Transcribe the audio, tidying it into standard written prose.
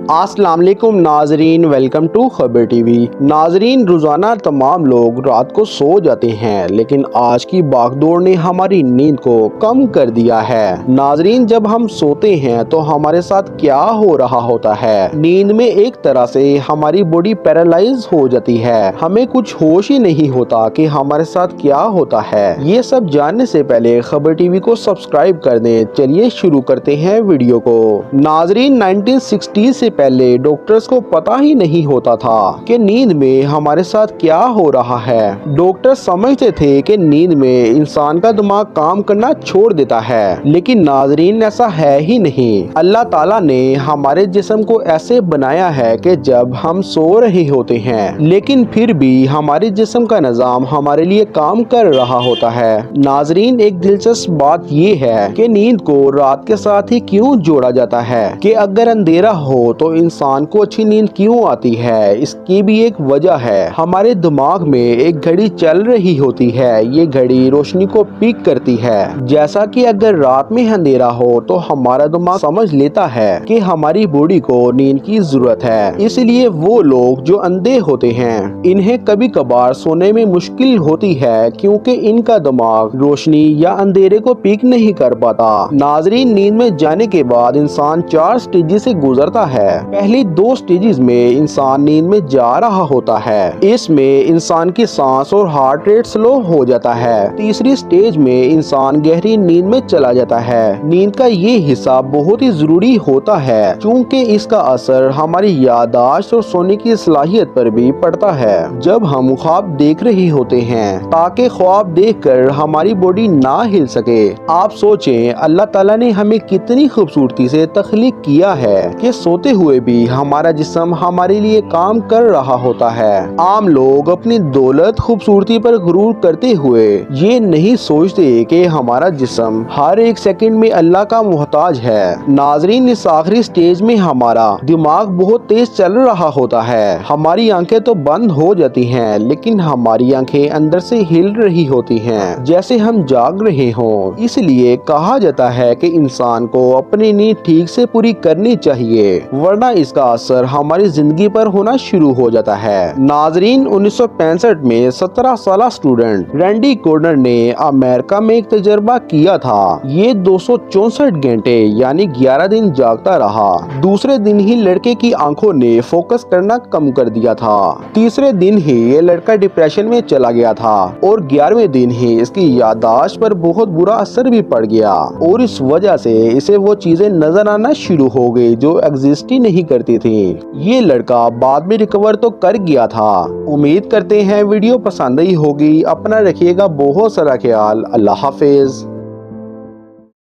अस्सलाम वालेकुम नाजरीन, वेलकम टू खबर टीवी। नाजरीन, रोजाना तमाम लोग रात को सो जाते हैं, लेकिन आज की भागदौड़ ने हमारी नींद को कम कर दिया है। नाजरीन, जब हम सोते हैं तो हमारे साथ क्या हो रहा होता है? नींद में एक तरह से हमारी बॉडी पैरालाइज हो जाती है, हमें कुछ होश ही नहीं होता कि हमारे साथ क्या होता है। ये सब जानने से पहले खबर टीवी को सब्सक्राइब कर दें। चलिए शुरू करते हैं वीडियो को। नाजरीन, 1960 से पहले डॉक्टर्स को पता ही नहीं होता था कि नींद में हमारे साथ क्या हो रहा है। डॉक्टर समझते थे कि नींद में इंसान का दिमाग काम करना छोड़ देता है, लेकिन नाजरीन ऐसा है ही नहीं। अल्लाह ताला ने हमारे जिस्म को ऐसे बनाया है कि जब हम सो रहे होते हैं, लेकिन फिर भी हमारे जिस्म का निजाम हमारे लिए काम कर रहा होता है। नाजरीन, एक दिलचस्प बात ये है कि नींद को रात के साथ ही क्यों जोड़ा जाता है, कि अगर अंधेरा हो तो इंसान को अच्छी नींद क्यों आती है। इसकी भी एक वजह है, हमारे दिमाग में एक घड़ी चल रही होती है। ये घड़ी रोशनी को पीक करती है। जैसा कि अगर रात में अंधेरा हो तो हमारा दिमाग समझ लेता है कि हमारी बॉडी को नींद की जरूरत है। इसलिए वो लोग जो अंधे होते हैं, इन्हें कभी कभार सोने में मुश्किल होती है, क्योंकि इनका दिमाग रोशनी या अंधेरे को पीक नहीं कर पाता। नाजरीन, नींद में जाने के बाद इंसान 4 स्टेज से गुजरता है। पहली 2 स्टेजेस में इंसान नींद में जा रहा होता है। इसमें इंसान की सांस और हार्ट रेट स्लो हो जाता है। तीसरी स्टेज में इंसान गहरी नींद में चला जाता है। नींद का ये हिस्सा बहुत ही जरूरी होता है, क्योंकि इसका असर हमारी याददाश्त और सोने की सलाहियत पर भी पड़ता है। जब हम ख्वाब देख रहे होते हैं, ताकि ख्वाब देखकर हमारी बॉडी ना हिल सके। आप सोचें, अल्लाह ताला ने हमें कितनी खूबसूरती से तख्लीक किया है कि सोते हुए भी हमारा जिस्म हमारे लिए काम कर रहा होता है। आम लोग अपनी दौलत खूबसूरती पर गुरूर करते हुए ये नहीं सोचते कि हमारा जिस्म हर एक सेकंड में अल्लाह का मोहताज है। नाजरीन, इस आखिरी स्टेज में हमारा दिमाग बहुत तेज चल रहा होता है। हमारी आंखें तो बंद हो जाती हैं, लेकिन हमारी आंखें अंदर से हिल रही होती हैं, जैसे हम जाग रहे हों। इसलिए कहा जाता है कि इंसान को अपनी नींद ठीक से पूरी करनी चाहिए, वरना इसका असर हमारी जिंदगी पर होना शुरू हो जाता है। नाजरीन, 1965 में 17 साल स्टूडेंट रैंडी कॉर्डर ने अमेरिका में एक तजर्बा किया था। ये 264 घंटे यानी 11 दिन जागता रहा। दूसरे दिन ही लड़के की आंखों ने फोकस करना कम कर दिया था। तीसरे दिन ही ये लड़का डिप्रेशन में चला गया था, और 11वें दिन ही इसकी याददाश्त पर बहुत बुरा असर भी पड़ गया, और इस वजह से इसे वो चीजें नजर आना शुरू हो गई जो एग्जिस्ट ही नहीं करती थी। ये लड़का बाद में रिकवर तो कर गया था। उम्मीद करते हैं वीडियो पसंद आई होगी। अपना रखिएगा बहुत सारा ख्याल। अल्लाह हाफिज।